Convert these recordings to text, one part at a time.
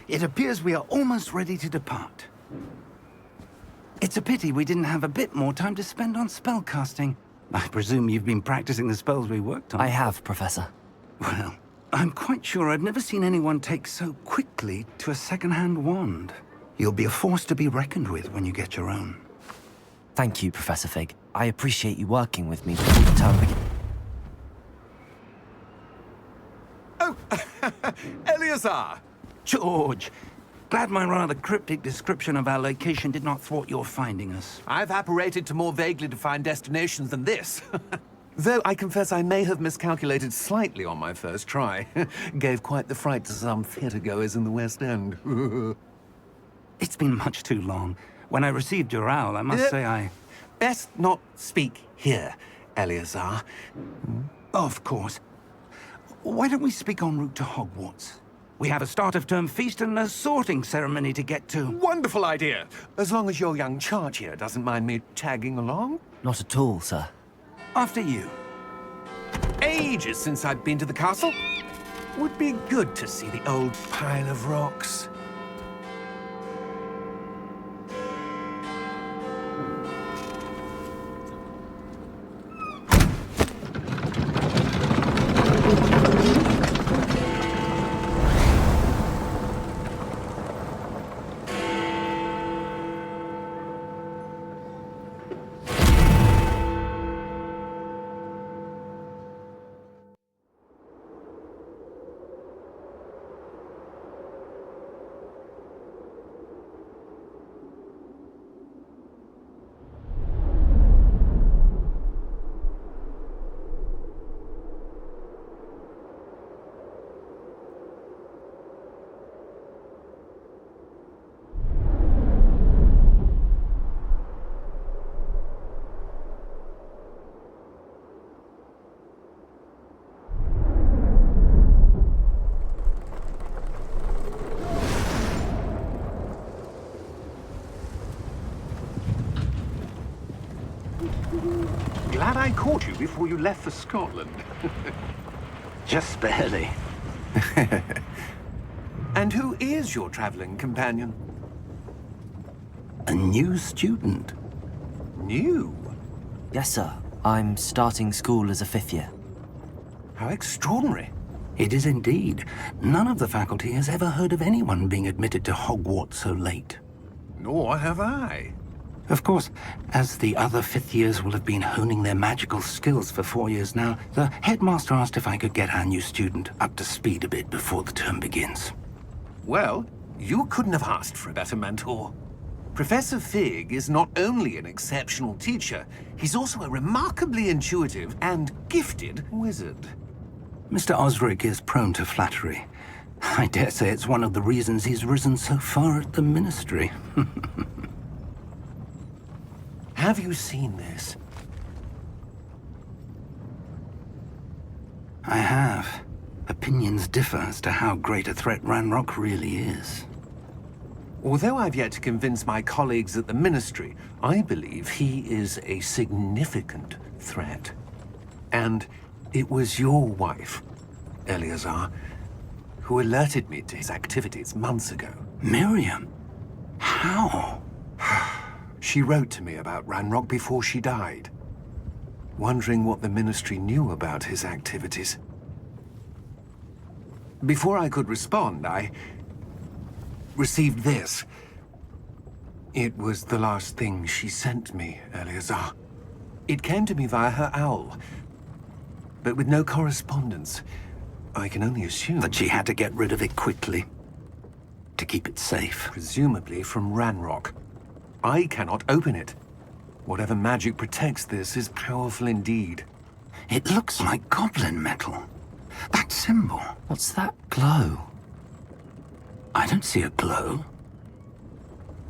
It appears we are almost ready to depart. It's a pity we didn't have a bit more time to spend on spellcasting. I presume you've been practicing the spells we worked on. I have, Professor. Well, I'm quite sure I've never seen anyone take so quickly to a second-hand wand. You'll be a force to be reckoned with when you get your own. Thank you, Professor Fig. I appreciate you working with me before the term begins. Oh, Eleazar! George! Glad my rather cryptic description of our location did not thwart your finding us. I've apparated to more vaguely defined destinations than this. Though I confess I may have miscalculated slightly on my first try. Gave quite the fright to some theatergoers in the West End. It's been much too long. When I received your owl, I must say I... Best not speak here, Eleazar. Of course. Why don't we speak en route to Hogwarts? We have a start-of-term feast and a sorting ceremony to get to. Wonderful idea! As long as your young charge here doesn't mind me tagging along. Not at all, sir. After you. Ages since I've been to the castle. Would be good to see the old pile of rocks. Glad I caught you before you left for Scotland. Just barely. And who is your traveling companion? A new student. New? Yes, sir. I'm starting school as a 5th year. How extraordinary. It is indeed. None of the faculty has ever heard of anyone being admitted to Hogwarts so late. Nor have I. Of course, as the other 5th years will have been honing their magical skills for 4 years now, the headmaster asked if I could get our new student up to speed a bit before the term begins. Well, you couldn't have asked for a better mentor. Professor Fig is not only an exceptional teacher, he's also a remarkably intuitive and gifted wizard. Mr. Osric is prone to flattery. I dare say it's one of the reasons he's risen so far at the Ministry. Have you seen this? I have. Opinions differ as to how great a threat Ranrock really is. Although I've yet to convince my colleagues at the Ministry, I believe he is a significant threat. And it was your wife, Eleazar, who alerted me to his activities months ago. Miriam? How? She wrote to me about Ranrock before she died, wondering what the Ministry knew about his activities. Before I could respond, I received this. It was the last thing she sent me, Eleazar. It came to me via her owl, but with no correspondence. I can only assume That she had to get rid of it quickly, to keep it safe. presumably from Ranrock. I cannot open it. Whatever magic protects this is powerful indeed. It looks like goblin metal. That symbol. What's that glow? I don't see a glow.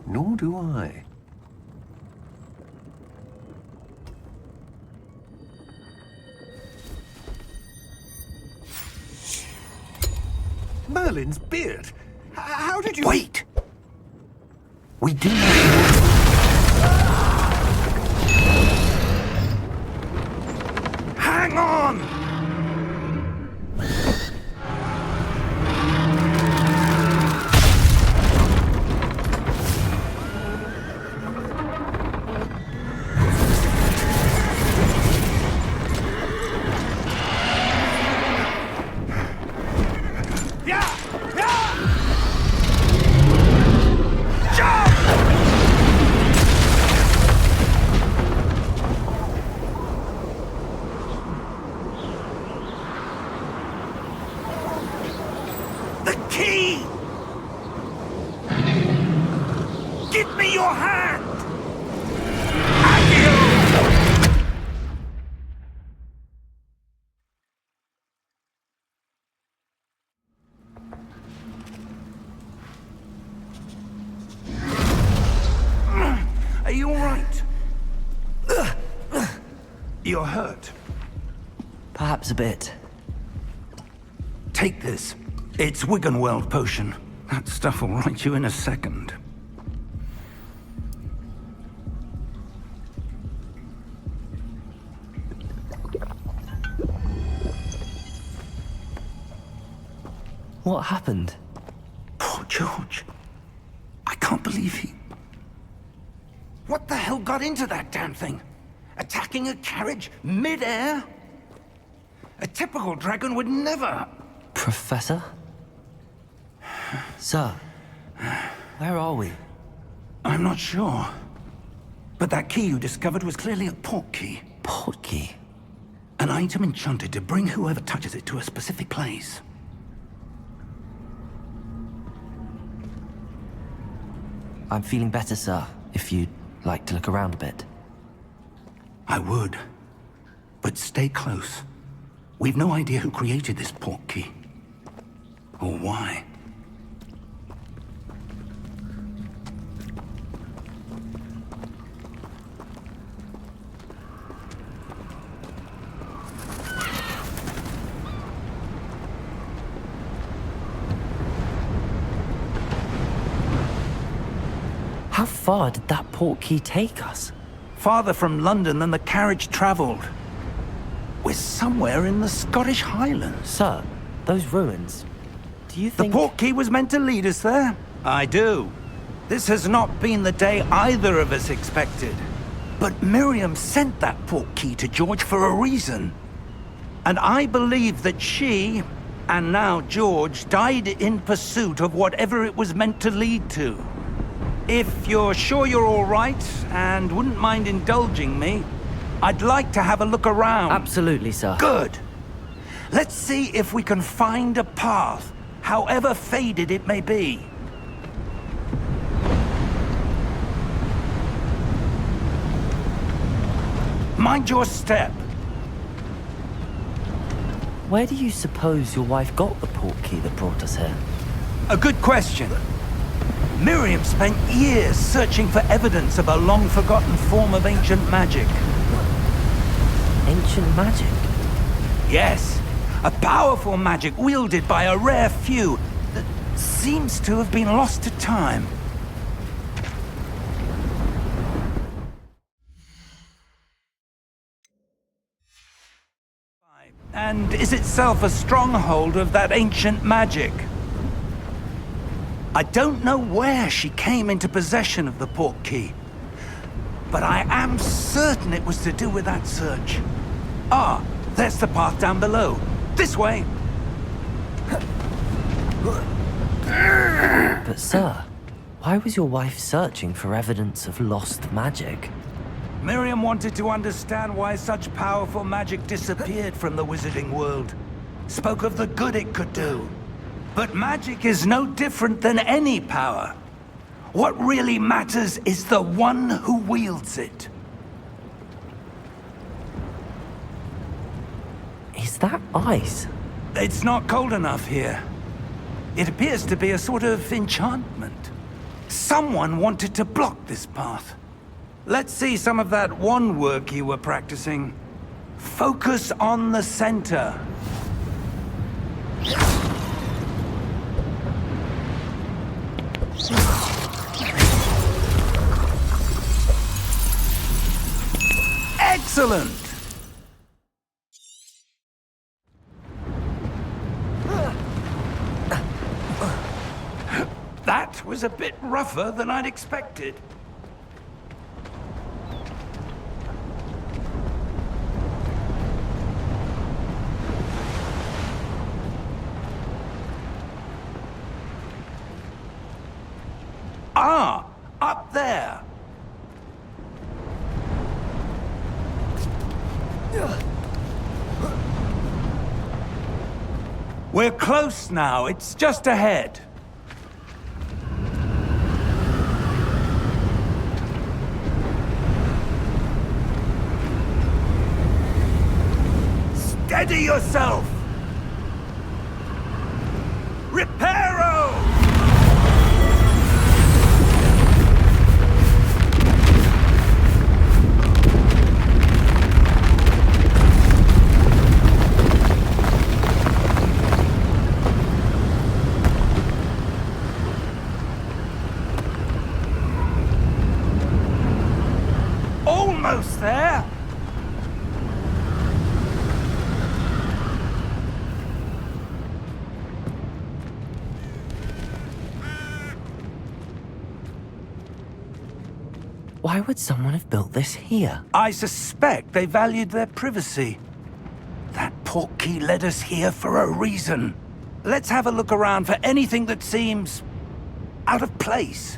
Nor do I. Merlin's beard. How did you... Wait! We do know... Hang on! Are you all right? You're hurt. Perhaps a bit. Take this. It's Wiggenweld potion. That stuff will right you in a second. What happened? Poor George. I can't believe he... What the hell got into that damn thing? Attacking a carriage mid-air? A typical dragon would never... Professor? Sir, where are we? I'm not sure. But that key you discovered was clearly a port key. Port key? An item enchanted to bring whoever touches it to a specific place. I'm feeling better, sir, if you'd like to look around a bit. I would. But stay close. We've no idea who created this port key. Or why. How far did that port key take us? Farther from London than the carriage traveled. We're somewhere in the Scottish Highlands. Sir, those ruins, do you The think... port key was meant to lead us there? I do. This has not been the day either of us expected. But Miriam sent that port key to George for a reason. And I believe that she, and now George, died in pursuit of whatever it was meant to lead to. If you're sure you're all right, and wouldn't mind indulging me, I'd like to have a look around. Absolutely, sir. Good. Let's see if we can find a path, however faded it may be. Mind your step. Where do you suppose your wife got the port key that brought us here? A good question. Miriam spent years searching for evidence of a long-forgotten form of ancient magic. Ancient magic? Yes, a powerful magic wielded by a rare few that seems to have been lost to time. And is itself a stronghold of that ancient magic. I don't know where she came into possession of the port key, but I am certain it was to do with that search. Ah, there's the path down below. This way. But sir, why was your wife searching for evidence of lost magic? Miriam wanted to understand why such powerful magic disappeared from the wizarding world. Spoke of the good it could do. But magic is no different than any power. What really matters is the one who wields it. Is that ice? It's not cold enough here. It appears to be a sort of enchantment. Someone wanted to block this path. Let's see some of that wand work you were practicing. Focus on the center. Excellent! That was a bit rougher than I'd expected. Ah, up there. We're close now. It's just ahead. Steady yourself! Reparo! Almost there! Why would someone have built this here? I suspect they valued their privacy. That portkey led us here for a reason. Let's have a look around for anything that seems out of place.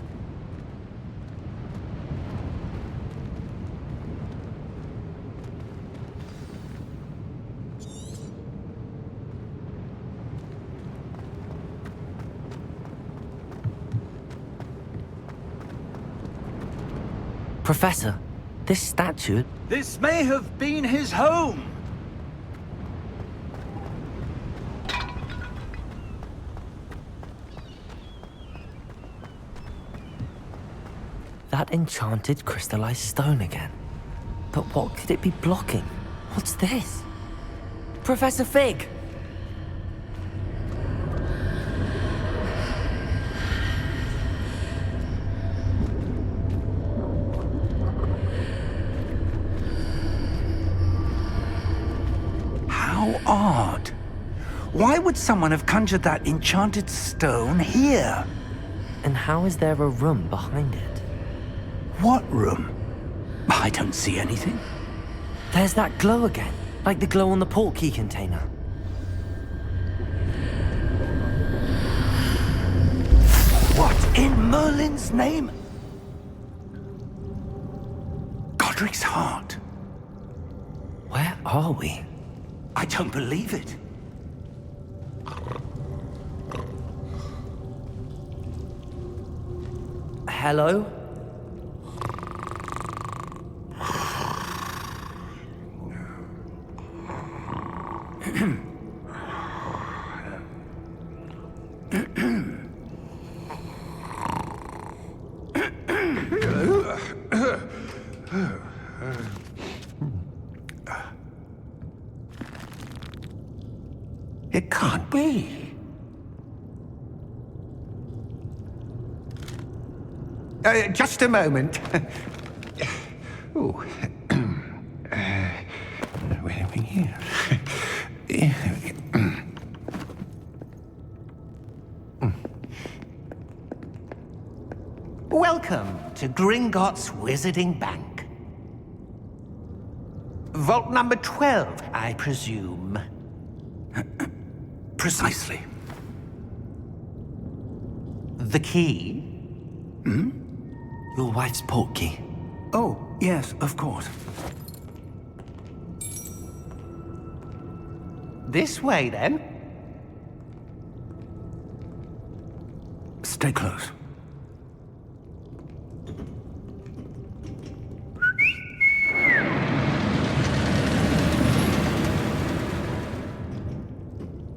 Professor, this statue... This may have been his home. That enchanted crystallized stone again. But what could it be blocking? What's this? Professor Fig! How odd. Why would someone have conjured that enchanted stone here? And how is there a room behind it? What room? I don't see anything. There's that glow again, like the glow on the portkey container. What in Merlin's name? Godric's heart. Where are we? I don't believe it. Hello? It can't be. Just a moment. Oh. Wait a minute here. Welcome to Gringotts Wizarding Bank. Vault number 12, I presume. Precisely. The key? Your wife's portkey. Oh, yes, of course. This way, then. Stay close.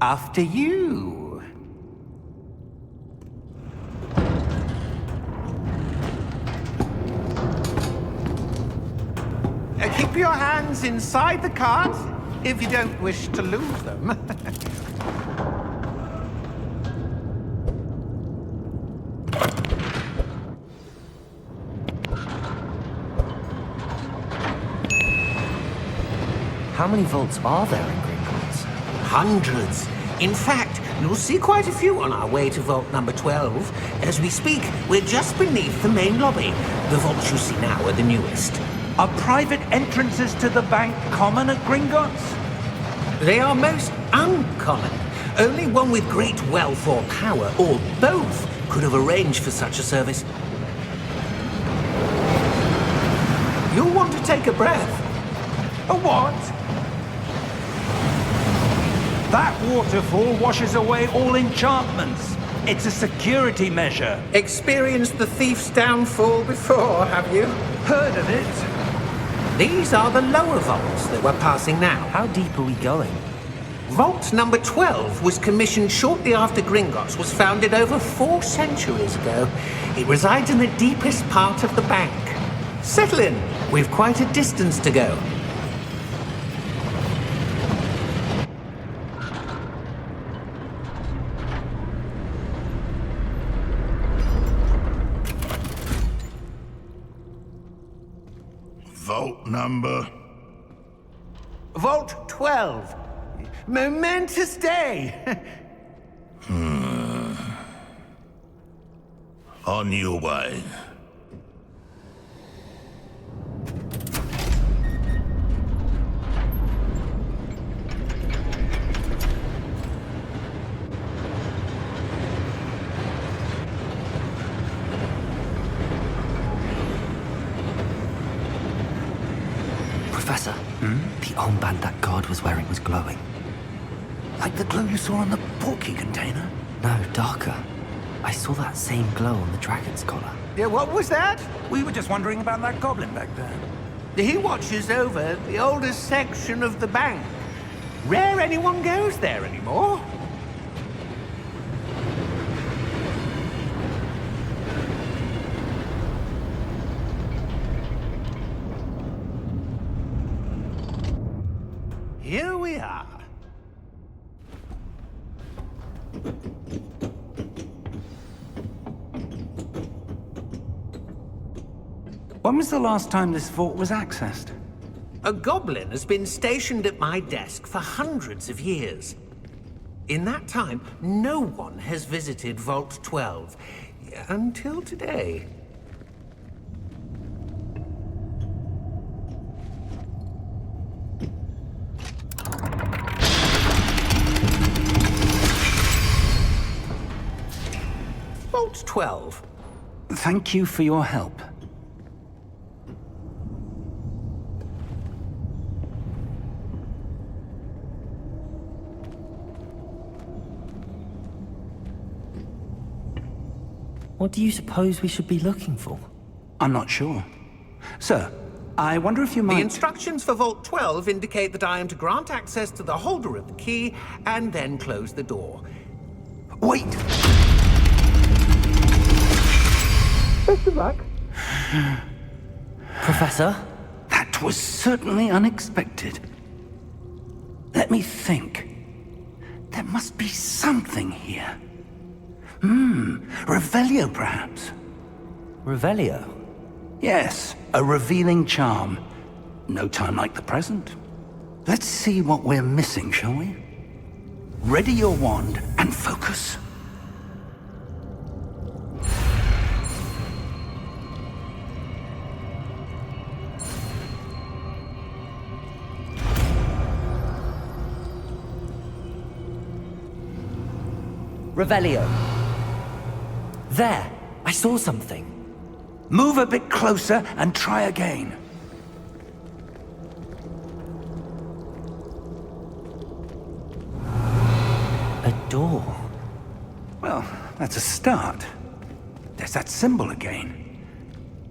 After you. Keep your hands inside the cart if you don't wish to lose them. How many vaults are there in Gringotts? Hundreds. In fact, you'll see quite a few on our way to vault number 12. As we speak, we're just beneath the main lobby. The vaults you see now are the newest. Are private entrances to the bank common at Gringotts? They are most uncommon. Only one with great wealth or power, or both, could have arranged for such a service. You'll want to take a breath. A what? That waterfall washes away all enchantments. It's a security measure. Experienced the thief's downfall before, have you? Heard of it? These are the lower vaults that we're passing now. How deep are we going? Vault number 12 was commissioned shortly after Gringotts was founded over 4 centuries ago. It resides in the deepest part of the bank. Settle in. We've quite a distance to go. Vault number? Vault 12. Momentous day. On your way. Professor, the armband that guard was wearing was glowing. Like the glow you saw on the portkey container? No, darker. I saw that same glow on the dragon's collar. Yeah, what was that? We were just wondering about that goblin back there. He watches over the oldest section of the bank. Rare anyone goes there anymore. Here we are. When was the last time this vault was accessed? A goblin has been stationed at my desk for hundreds of years. In that time, no one has visited Vault 12. Until today. Vault 12. Thank you for your help. What do you suppose we should be looking for? I'm not sure. Sir, I wonder if you might... The instructions for Vault 12 indicate that I am to grant access to the holder of the key and then close the door. Wait! Best of luck. Professor? That was certainly unexpected. Let me think. There must be something here. Revelio, perhaps? Revelio? Yes, a revealing charm. No time like the present. Let's see what we're missing, shall we? Ready your wand and focus. Revelio. There! I saw something. Move a bit closer and try again. A door. Well, that's a start. There's that symbol again.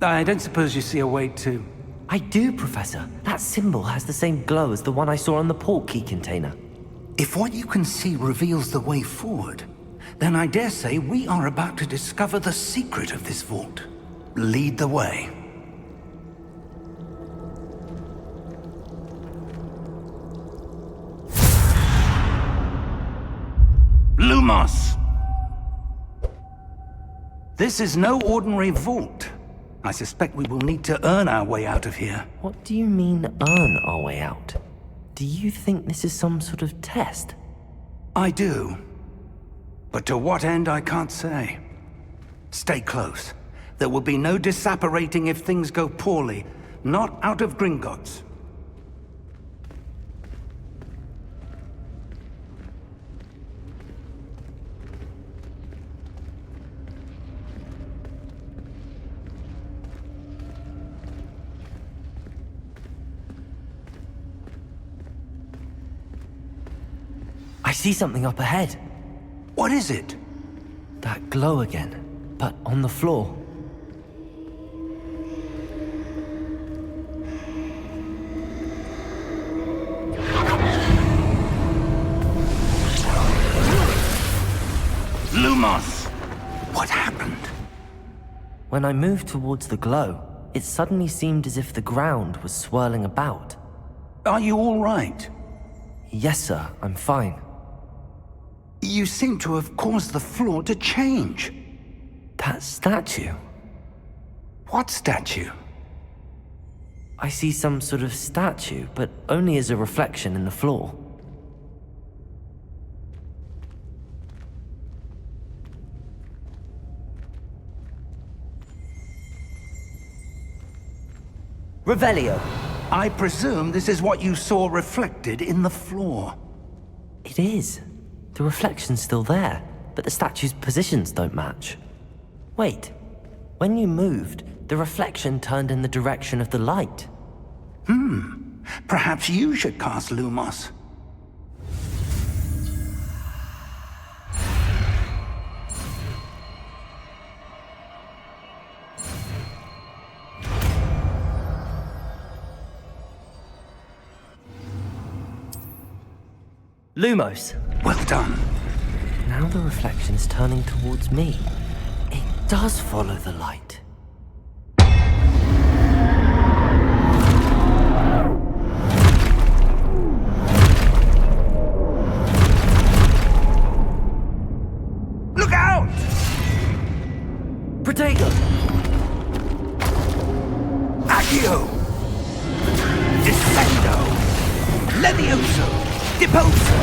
I don't suppose you see a way to... I do, Professor. That symbol has the same glow as the one I saw on the portkey container. If what you can see reveals the way forward, then I dare say we are about to discover the secret of this vault. Lead the way. Lumos! This is no ordinary vault. I suspect we will need to earn our way out of here. What do you mean, earn our way out? Do you think this is some sort of test? I do. But to what end, I can't say. Stay close. There will be no disapparating if things go poorly. Not out of Gringotts. I see something up ahead. What is it? That glow again, but on the floor. Lumos! What happened? When I moved towards the glow, it suddenly seemed as if the ground was swirling about. Are you all right? Yes, sir, I'm fine. You seem to have caused the floor to change. That statue? What statue? I see some sort of statue, but only as a reflection in the floor. Revelio. I presume this is what you saw reflected in the floor. It is. The reflection's still there, but the statue's positions don't match. Wait. When you moved, the reflection turned in the direction of the light. Perhaps you should cast Lumos. Lumos. Well done. Now the reflection's turning towards me. It does follow the light. Look out! Protego! Accio! Descendo! Levioso! Deposo!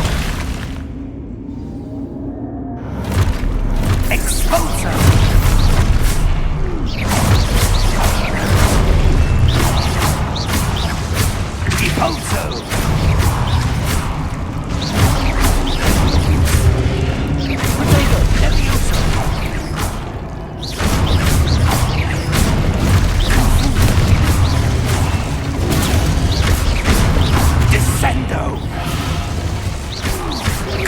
Exposo! Deposo! Protego! Levioso! Descendo!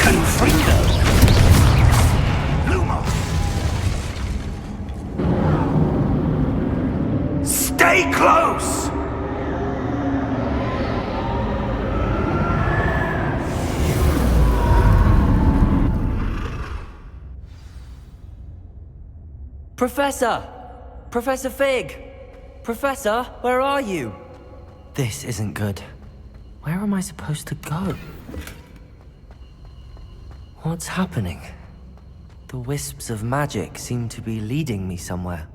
Confrido! Lumos! Stay close! Professor! Professor Fig! Professor, where are you? This isn't good. Where am I supposed to go? What's happening? The wisps of magic seem to be leading me somewhere.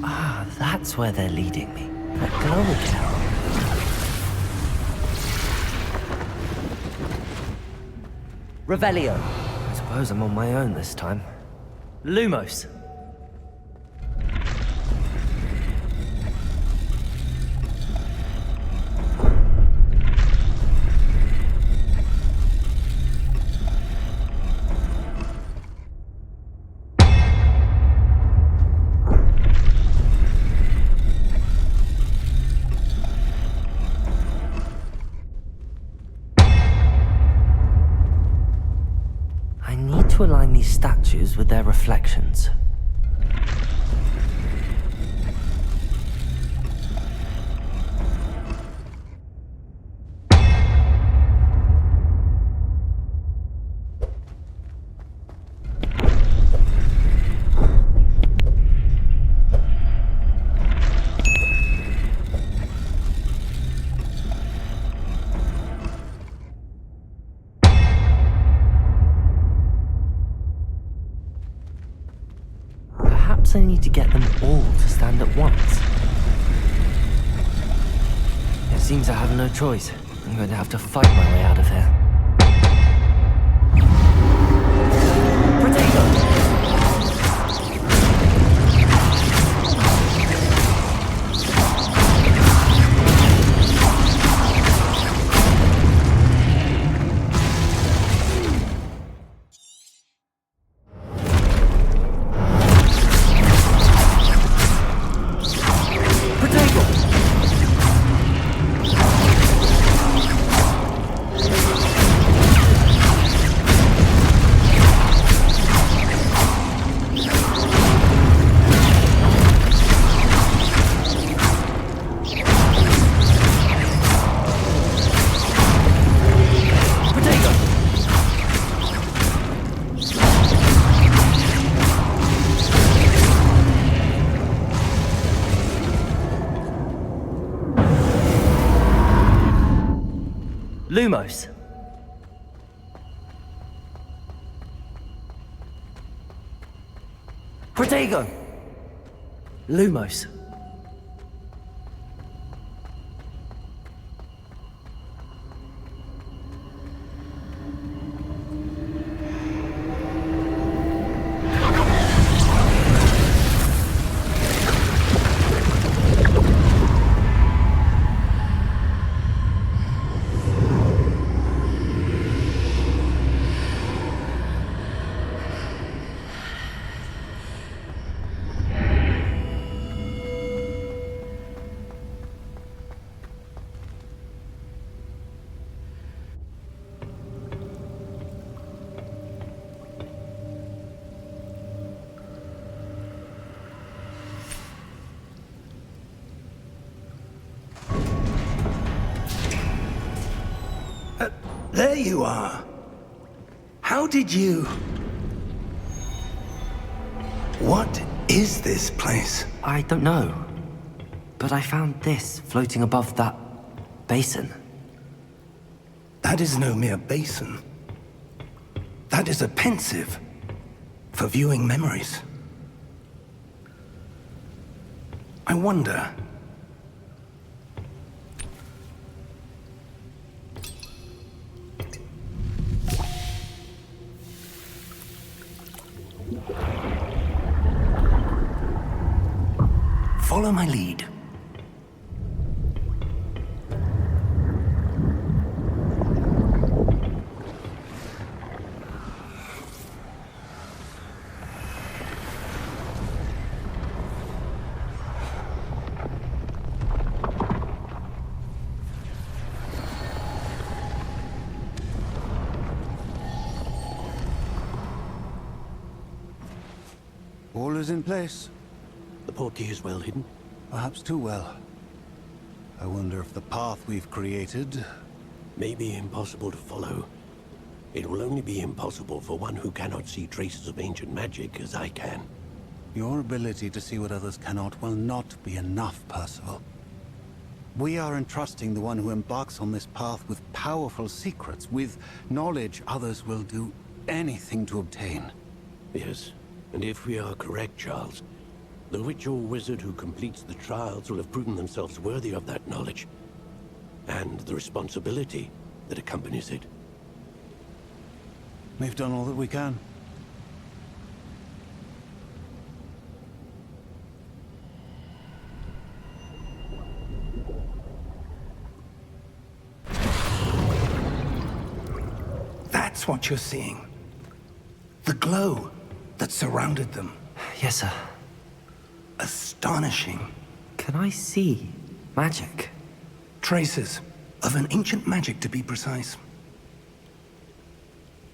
Ah, that's where they're leading me. That glow again. Revelio. I suppose I'm on my own this time. Lumos. To align these statues with their reflections. Perhaps I need to get them all to stand at once. It seems I have no choice. I'm going to have to fight my way out of here. Potato! Lumos. Protego. Lumos. There you are. How did you... What is this place? I don't know. But I found this floating above that basin. That is no mere basin. That is a pensive for viewing memories. I wonder... Follow my lead. All is in place. The portkey is well hidden. Perhaps too well. I wonder if the path we've created... May be impossible to follow. It will only be impossible for one who cannot see traces of ancient magic as I can. Your ability to see what others cannot will not be enough, Percival. We are entrusting the one who embarks on this path with powerful secrets, with knowledge others will do anything to obtain. Yes, and if we are correct, Charles, the witch or wizard who completes the trials will have proven themselves worthy of that knowledge, and the responsibility that accompanies it. We've done all that we can. That's what you're seeing. The glow that surrounded them. Yes, sir. Astonishing. Can I see magic? Traces of an ancient magic, to be precise.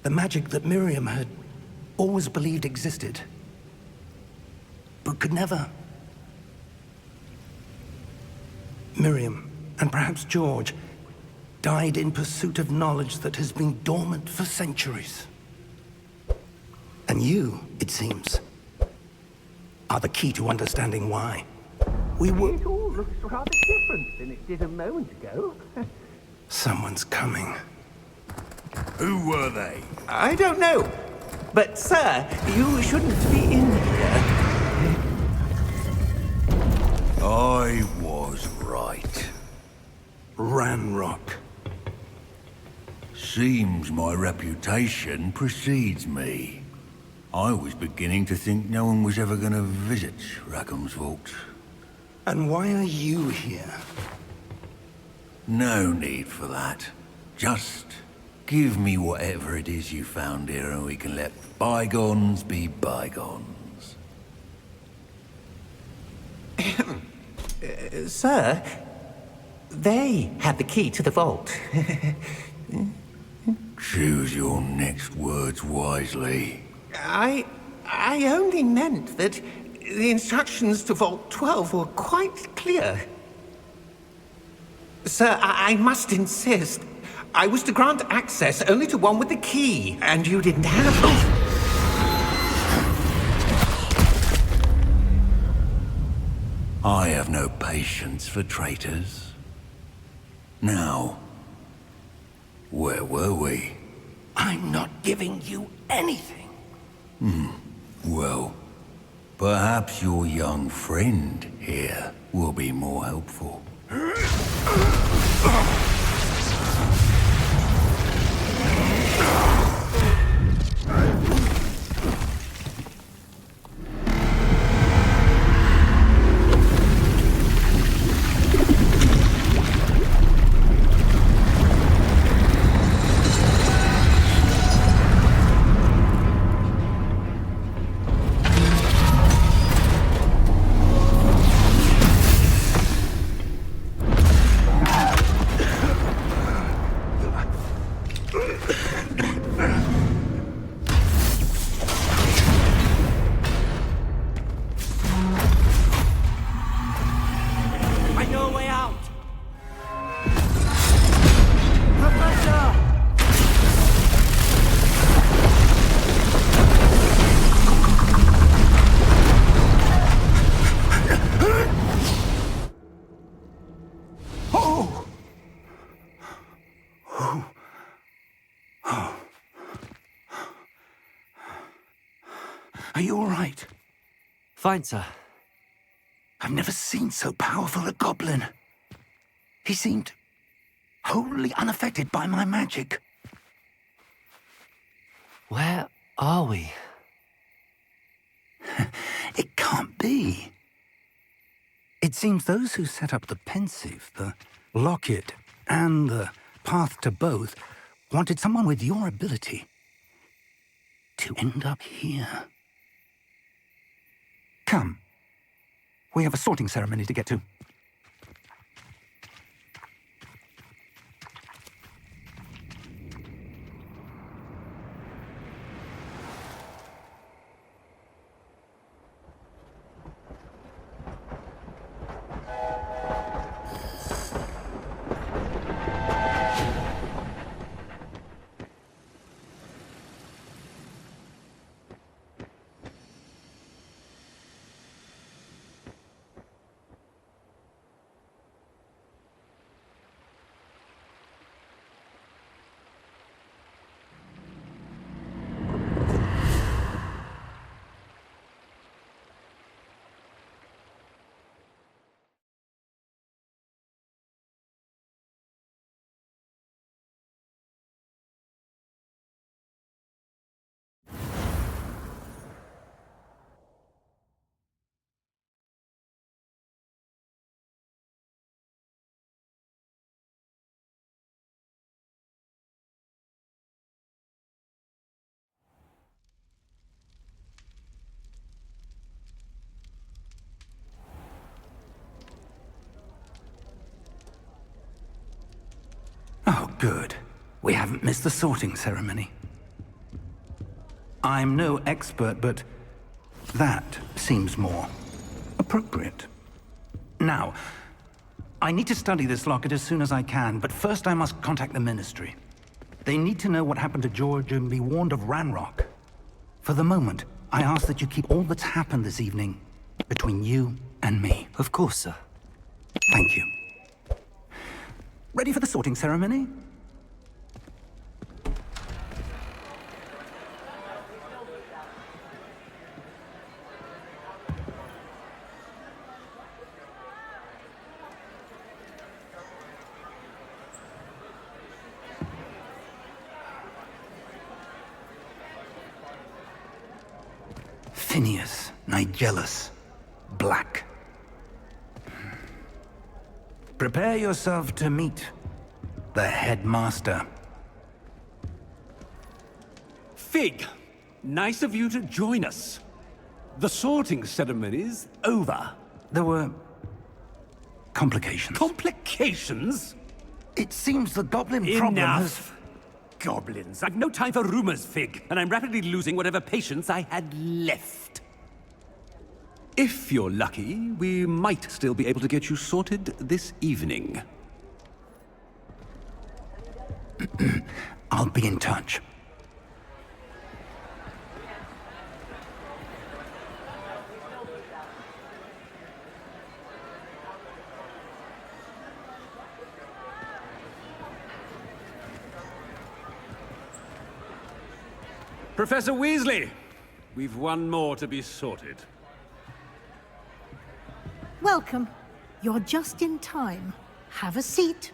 The magic that Miriam had always believed existed, but could never. Miriam, and perhaps George, died in pursuit of knowledge that has been dormant for centuries. And you, it seems, are the key to understanding why. We were... It all looks rather different than it did a moment ago. Someone's coming. Who were they? I don't know. But, sir, you shouldn't be in here. I was right. Ranrock. Seems my reputation precedes me. I was beginning to think no one was ever gonna visit Rackham's vault. And why are you here? No need for that. Just give me whatever it is you found here and we can let bygones be bygones. Sir, they had the key to the vault. Choose your next words wisely. I only meant that the instructions to Vault 12 were quite clear. Sir, I must insist. I was to grant access only to one with the key, and you didn't have... I have no patience for traitors. Now, where were we? I'm not giving you anything. Well, perhaps your young friend here will be more helpful. Are you all right? Fine, sir. I've never seen so powerful a goblin. He seemed wholly unaffected by my magic. Where are we? It can't be. It seems those who set up the pensive, the locket, and the path to both wanted someone with your ability to end up here. Come. We have a sorting ceremony to get to. Oh, good. We haven't missed the sorting ceremony. I'm no expert, but that seems more appropriate. Now, I need to study this locket as soon as I can, but first I must contact the Ministry. They need to know what happened to George and be warned of Ranrock. For the moment, I ask that you keep all that's happened this evening between you and me. Of course, sir. Thank you. Ready for the sorting ceremony? Latinius, Nigellus, Black. Prepare yourself to meet the headmaster. Fig, nice of you to join us. The sorting ceremony's over. There were complications. Complications? It seems the goblin problem has... Enough! Goblins. I've no time for rumors, Fig, and I'm rapidly losing whatever patience I had left. If you're lucky, we might still be able to get you sorted this evening. I'll be in touch. Professor Weasley, we've one more to be sorted. Welcome. You're just in time. Have a seat.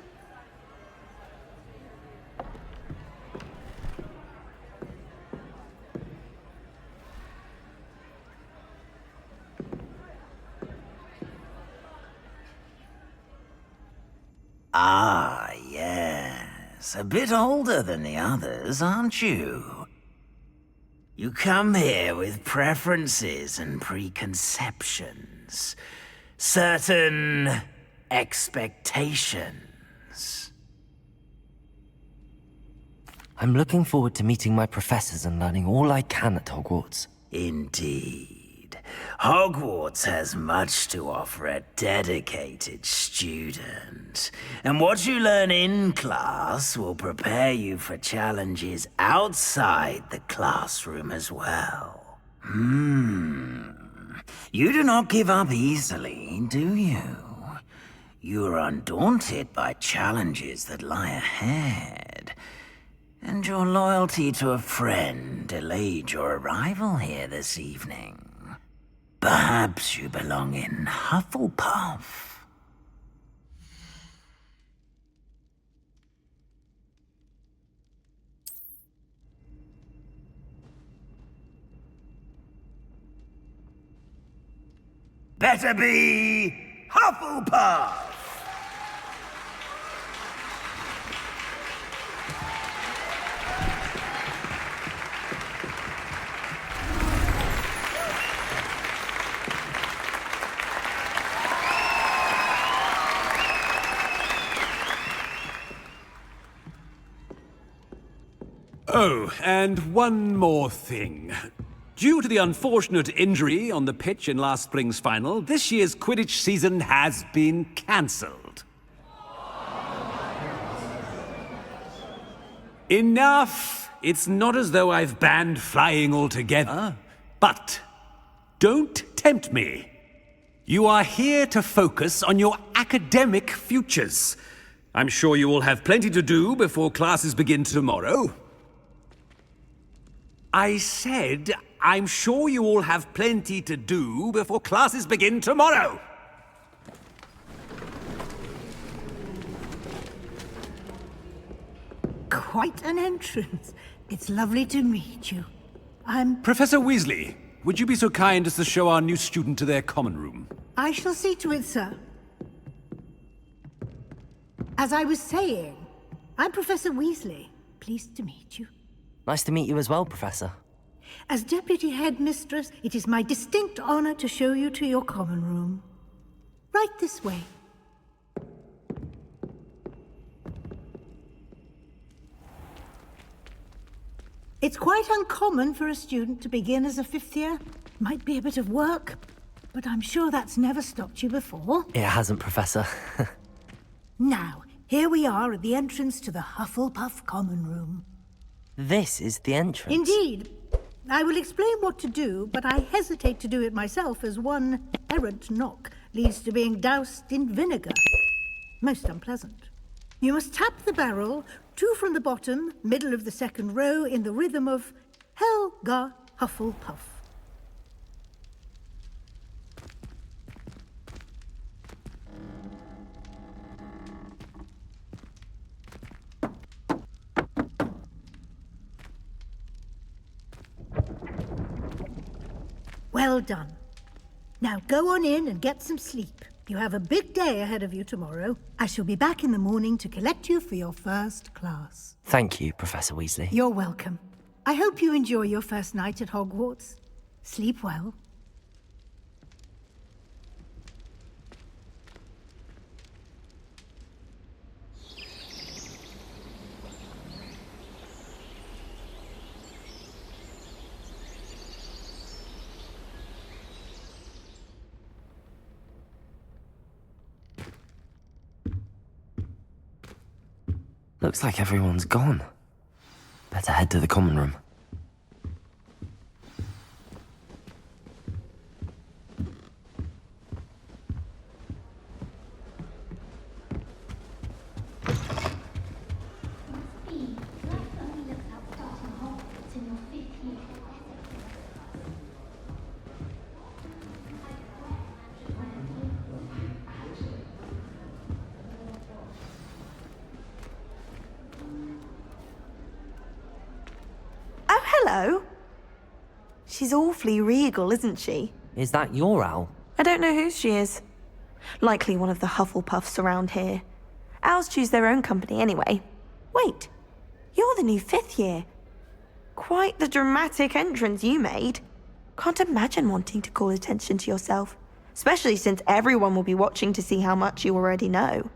Ah, yes. A bit older than the others, aren't you? You come here with preferences and preconceptions. Certain expectations. I'm looking forward to meeting my professors and learning all I can at Hogwarts. Indeed. Hogwarts has much to offer a dedicated student. And what you learn in class will prepare you for challenges outside the classroom as well. You do not give up easily, do you? You are undaunted by challenges that lie ahead. And your loyalty to a friend delayed your arrival here this evening. Perhaps you belong in Hufflepuff. Better be Hufflepuff! Oh, and one more thing. Due to the unfortunate injury on the pitch in last spring's final, this year's Quidditch season has been cancelled. Enough! It's not as though I've banned flying altogether. But don't tempt me. You are here to focus on your academic futures. I'm sure you will have plenty to do before classes begin tomorrow. I said, I'm sure you all have plenty to do before classes begin tomorrow. Quite an entrance. It's lovely to meet you. I'm... Professor Weasley, would you be so kind as to show our new student to their common room? I shall see to it, sir. As I was saying, I'm Professor Weasley. Pleased to meet you. Nice to meet you as well, Professor. As Deputy Headmistress, it is my distinct honor to show you to your common room. Right this way. It's quite uncommon for a student to begin as a fifth year. Might be a bit of work, but I'm sure that's never stopped you before. It hasn't, Professor. Now, here we are at the entrance to the Hufflepuff common room. This is the entrance. Indeed. I will explain what to do, but I hesitate to do it myself as one errant knock leads to being doused in vinegar. Most unpleasant. You must tap the barrel, 2 from the bottom, middle of the second row, in the rhythm of Helga Hufflepuff. Well done. Now go on in and get some sleep. You have a big day ahead of you tomorrow. I shall be back in the morning to collect you for your first class. Thank you, Professor Weasley. You're welcome. I hope you enjoy your first night at Hogwarts. Sleep well. Looks like everyone's gone. Better head to the common room. Hello. She's awfully regal, isn't she? Is that your owl? I don't know whose she is. Likely one of the Hufflepuffs around here. Owls choose their own company anyway. Wait, you're the new 5th year. Quite the dramatic entrance you made. Can't imagine wanting to call attention to yourself, especially since everyone will be watching to see how much you already know.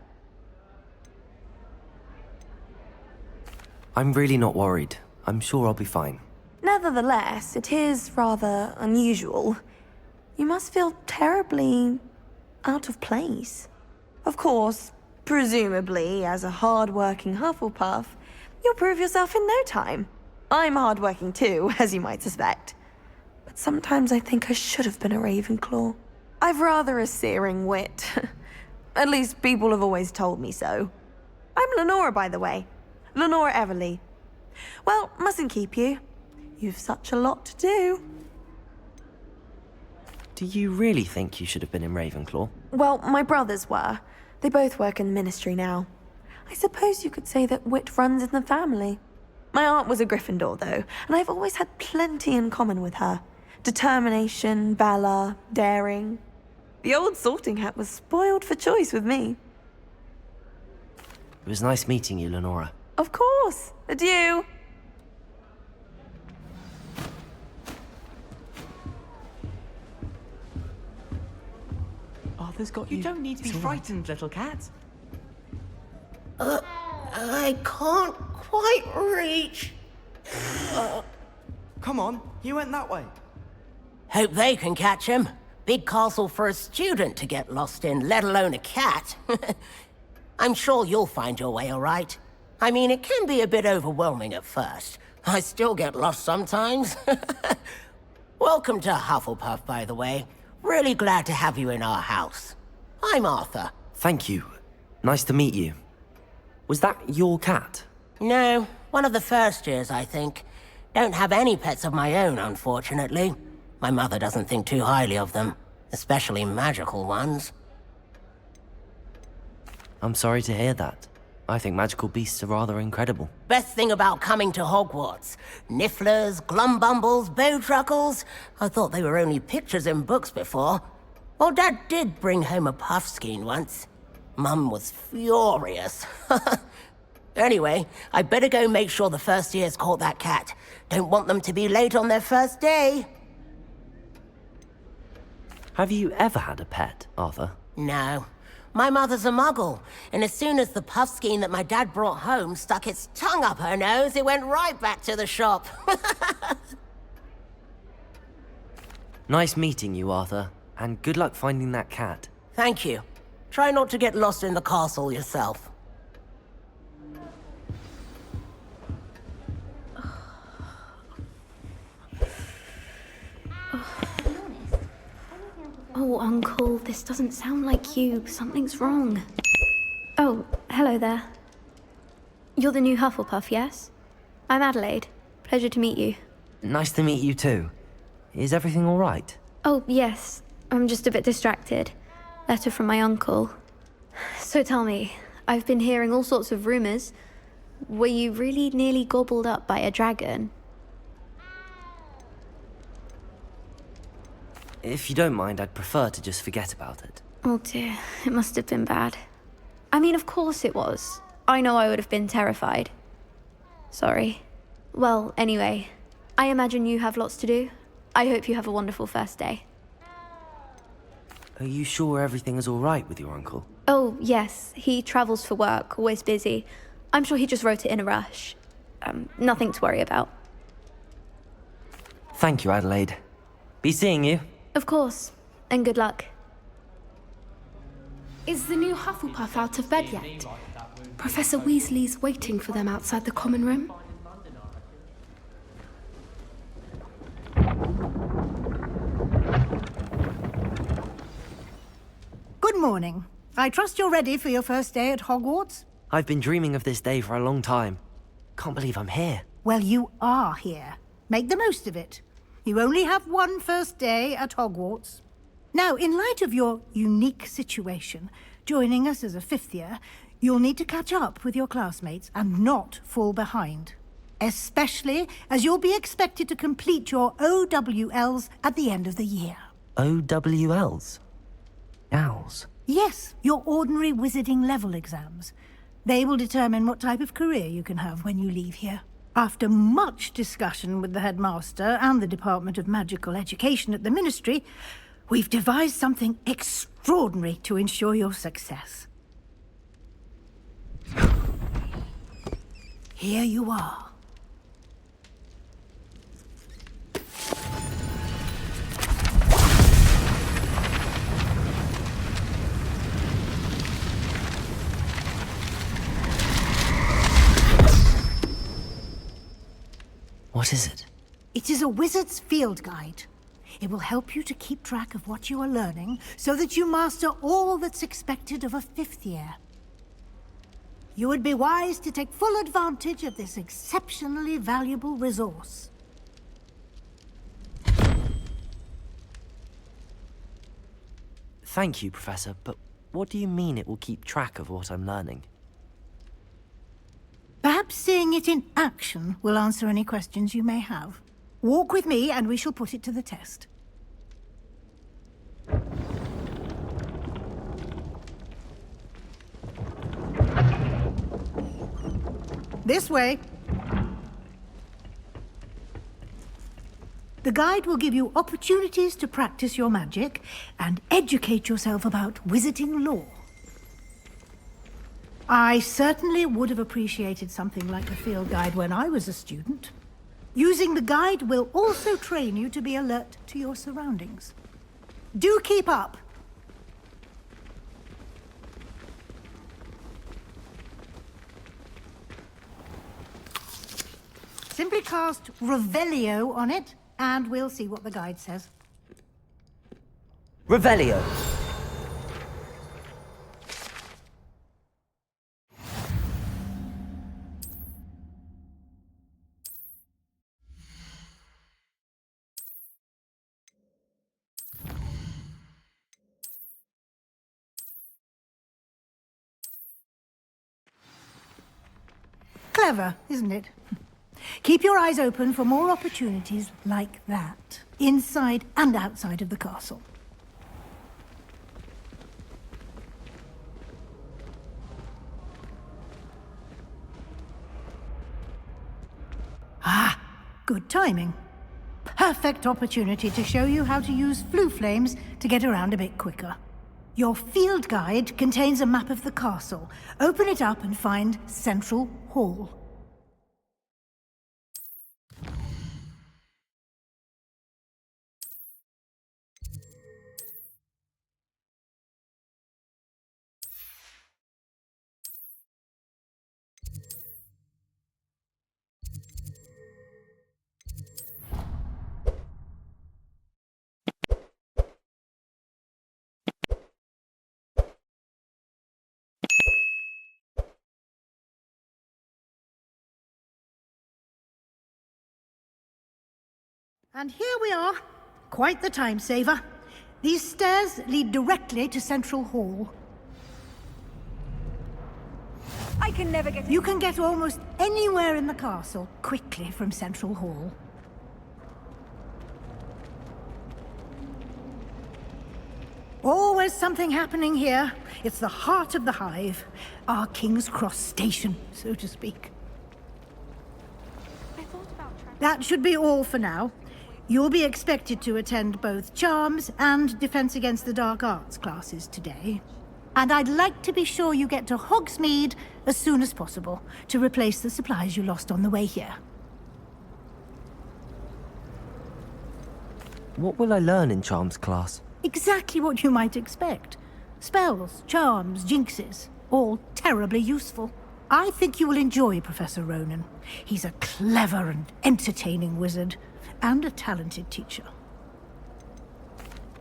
I'm really not worried. I'm sure I'll be fine. Nevertheless, it is rather unusual. You must feel terribly out of place. Of course, presumably, as a hard-working Hufflepuff, you'll prove yourself in no time. I'm hard-working too, as you might suspect. But sometimes I think I should have been a Ravenclaw. I've rather a searing wit. At least people have always told me so. I'm Lenora, by the way. Lenora Everly. Well, mustn't keep you. You've such a lot to do. Do you really think you should have been in Ravenclaw? Well, my brothers were. They both work in the ministry now. I suppose you could say that wit runs in the family. My aunt was a Gryffindor, though, and I've always had plenty in common with her. Determination, valor, daring. The old sorting hat was spoiled for choice with me. It was nice meeting you, Lenora. Of course. Adieu. Arthur's got you. You don't need to be frightened, little cat. I can't quite reach. Come on, you went that way. Hope they can catch him. Big castle for a student to get lost in, let alone a cat. I'm sure you'll find your way all right. I mean, it can be a bit overwhelming at first. I still get lost sometimes. Welcome to Hufflepuff, by the way. Really glad to have you in our house. I'm Arthur. Thank you. Nice to meet you. Was that your cat? No, one of the first years, I think. Don't have any pets of my own, unfortunately. My mother doesn't think too highly of them, especially magical ones. I'm sorry to hear that. I think magical beasts are rather incredible. Best thing about coming to Hogwarts. Nifflers, Glumbumbles, Bowtruckles. I thought they were only pictures in books before. Well, Dad did bring home a Puffskein once. Mum was furious. Anyway, I better go make sure the first years caught that cat. Don't want them to be late on their first day. Have you ever had a pet, Arthur? No. My mother's a muggle, and as soon as the Puffskein that my dad brought home stuck its tongue up her nose, it went right back to the shop. Nice meeting you, Arthur, and good luck finding that cat. Thank you. Try not to get lost in the castle yourself. Oh, Uncle, this doesn't sound like you. Something's wrong. Oh, hello there. You're the new Hufflepuff, yes? I'm Adelaide. Pleasure to meet you. Nice to meet you too. Is everything all right? Oh, yes. I'm just a bit distracted. Letter from my uncle. So tell me, I've been hearing all sorts of rumors. Were you really nearly gobbled up by a dragon? If you don't mind, I'd prefer to just forget about it. Oh dear, it must have been bad. I mean, of course it was. I know I would have been terrified. Sorry. Well, anyway, I imagine you have lots to do. I hope you have a wonderful first day. Are you sure everything is all right with your uncle? Oh, yes. He travels for work, always busy. I'm sure he just wrote it in a rush. Nothing to worry about. Thank you, Adelaide. Be seeing you. Of course. And good luck. Is the new Hufflepuff out of bed yet? Professor Weasley's waiting for them outside the common room. Good morning. I trust you're ready for your first day at Hogwarts? I've been dreaming of this day for a long time. Can't believe I'm here. Well, you are here. Make the most of it. You only have one first day at Hogwarts. Now, in light of your unique situation, joining us as a fifth year, you'll need to catch up with your classmates and not fall behind. Especially as you'll be expected to complete your OWLs at the end of the year. OWLs? Owls? Yes, your ordinary wizarding level exams. They will determine what type of career you can have when you leave here. After much discussion with the headmaster and the Department of Magical Education at the Ministry, we've devised something extraordinary to ensure your success. Here you are. What is it? It is a wizard's field guide. It will help you to keep track of what you are learning so that you master all that's expected of a fifth year. You would be wise to take full advantage of this exceptionally valuable resource. Thank you, Professor, but what do you mean it will keep track of what I'm learning? Perhaps seeing it in action will answer any questions you may have. Walk with me and we shall put it to the test. This way. The guide will give you opportunities to practice your magic and educate yourself about wizarding lore. I certainly would have appreciated something like the field guide when I was a student. Using the guide will also train you to be alert to your surroundings. Do keep up! Simply cast Revelio on it, and we'll see what the guide says. Revelio! Clever, isn't it? Keep your eyes open for more opportunities like that, inside and outside of the castle. Ah, good timing. Perfect opportunity to show you how to use flue flames to get around a bit quicker. Your field guide contains a map of the castle. Open it up and find Central Hall. And here we are. Quite the time saver. These stairs lead directly to Central Hall. I can never get... You can get almost anywhere in the castle quickly from Central Hall. is something happening here. It's the heart of the hive. Our King's Cross station, so to speak. That should be all for now. You'll be expected to attend both Charms and Defense Against the Dark Arts classes today. And I'd like to be sure you get to Hogsmeade as soon as possible to replace the supplies you lost on the way here. What will I learn in Charms class? Exactly what you might expect. Spells, charms, jinxes, all terribly useful. I think you will enjoy Professor Ronan. He's a clever and entertaining wizard, and a talented teacher.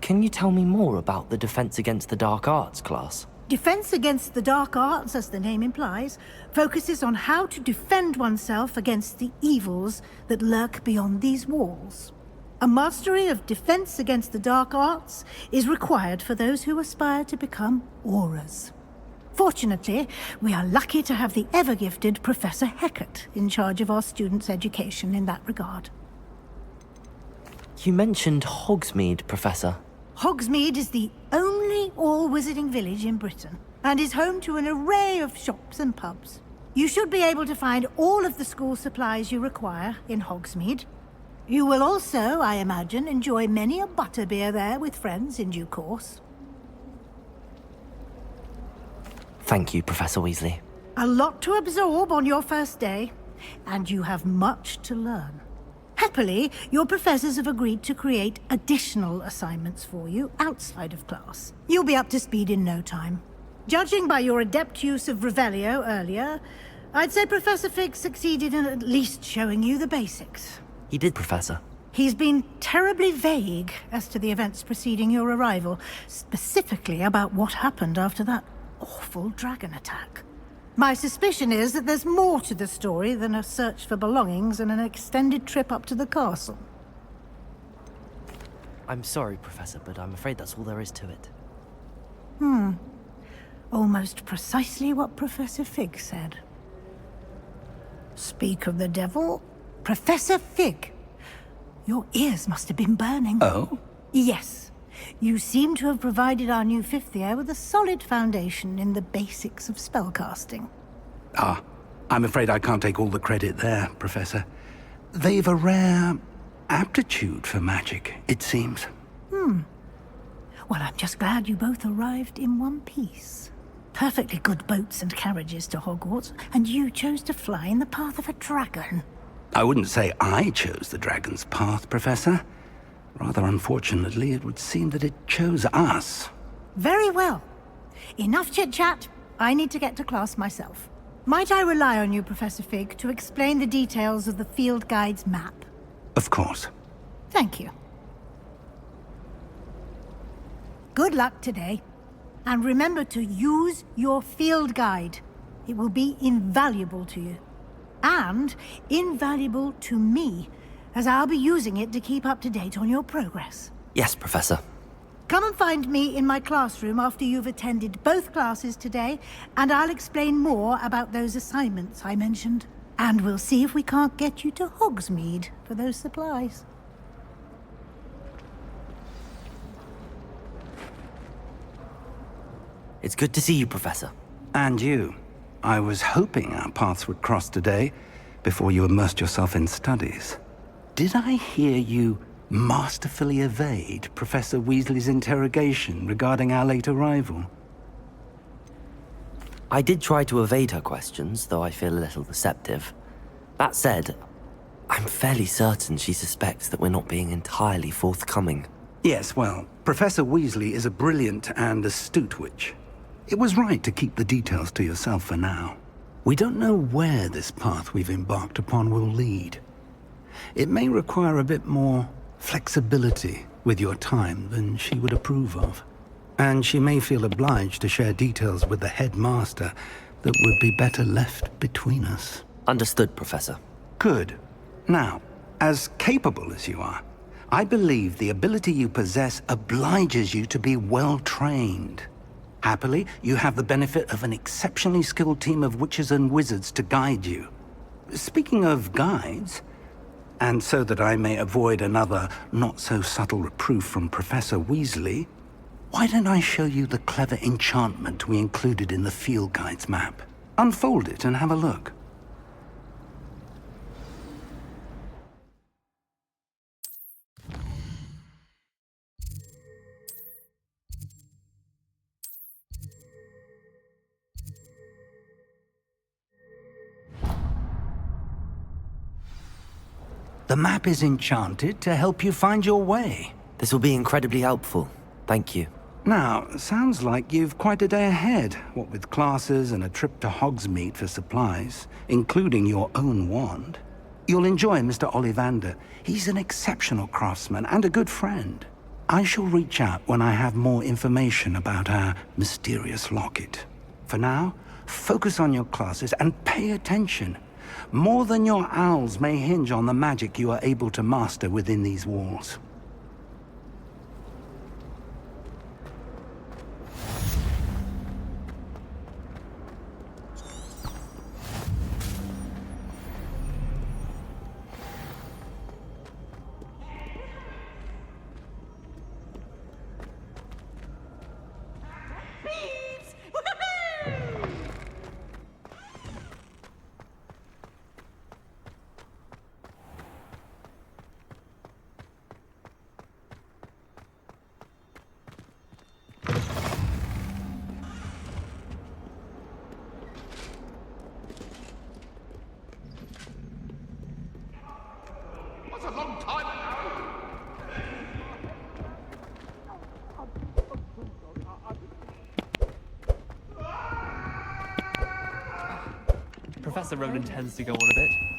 Can you tell me more about the Defense Against the Dark Arts class? Defense Against the Dark Arts, as the name implies, focuses on how to defend oneself against the evils that lurk beyond these walls. A mastery of Defense Against the Dark Arts is required for those who aspire to become Aurors. Fortunately, we are lucky to have the ever-gifted Professor Heckert in charge of our students' education in that regard. You mentioned Hogsmeade, Professor. Hogsmeade is the only all-wizarding village in Britain, and is home to an array of shops and pubs. You should be able to find all of the school supplies you require in Hogsmeade. You will also, I imagine, enjoy many a butterbeer there with friends in due course. Thank you, Professor Weasley. A lot to absorb on your first day, and you have much to learn. Happily, your professors have agreed to create additional assignments for you outside of class. You'll be up to speed in no time. Judging by your adept use of Revelio earlier, I'd say Professor Fig succeeded in at least showing you the basics. He did, Professor. He's been terribly vague as to the events preceding your arrival, specifically about what happened after that awful dragon attack. My suspicion is that there's more to the story than a search for belongings and an extended trip up to the castle. I'm sorry, Professor, but I'm afraid that's all there is to it. Almost precisely what Professor Fig said. Speak of the devil, Professor Fig. Your ears must have been burning. Oh? Yes. You seem to have provided our new fifth year with a solid foundation in the basics of spellcasting. Ah, I'm afraid I can't take all the credit there, Professor. They've a rare aptitude for magic, it seems. Well, I'm just glad you both arrived in one piece. Perfectly good boats and carriages to Hogwarts, and you chose to fly in the path of a dragon. I wouldn't say I chose the dragon's path, Professor. Rather unfortunately, it would seem that it chose us. Very well. Enough chit-chat. I need to get to class myself. Might I rely on you, Professor Fig, to explain the details of the field guide's map? Of course. Thank you. Good luck today. And remember to use your field guide. It will be invaluable to you. And invaluable to me, as I'll be using it to keep up to date on your progress. Yes, Professor. Come and find me in my classroom after you've attended both classes today, and I'll explain more about those assignments I mentioned. And we'll see if we can't get you to Hogsmeade for those supplies. It's good to see you, Professor. And you. I was hoping our paths would cross today, before you immersed yourself in studies. Did I hear you masterfully evade Professor Weasley's interrogation regarding our late arrival? I did try to evade her questions, though I feel a little deceptive. That said, I'm fairly certain she suspects that we're not being entirely forthcoming. Yes, well, Professor Weasley is a brilliant and astute witch. It was right to keep the details to yourself for now. We don't know where this path we've embarked upon will lead. It may require a bit more flexibility with your time than she would approve of. And she may feel obliged to share details with the headmaster that would be better left between us. Understood, Professor. Good. Now, as capable as you are, I believe the ability you possess obliges you to be well-trained. Happily, you have the benefit of an exceptionally skilled team of witches and wizards to guide you. Speaking of guides, and so that I may avoid another not-so-subtle reproof from Professor Weasley, Why don't I show you the clever enchantment we included in the field guide's map? Unfold it and have a look. The map is enchanted to help you find your way. This will be incredibly helpful. Thank you. Now, sounds like you've quite a day ahead, what with classes and a trip to Hogsmeade for supplies, including your own wand. You'll enjoy Mr. Ollivander. He's an exceptional craftsman and a good friend. I shall reach out when I have more information about our mysterious locket. For now, focus on your classes and pay attention. More than your owls may hinge on the magic you are able to master within these walls. Professor Ronan tends to go on a bit.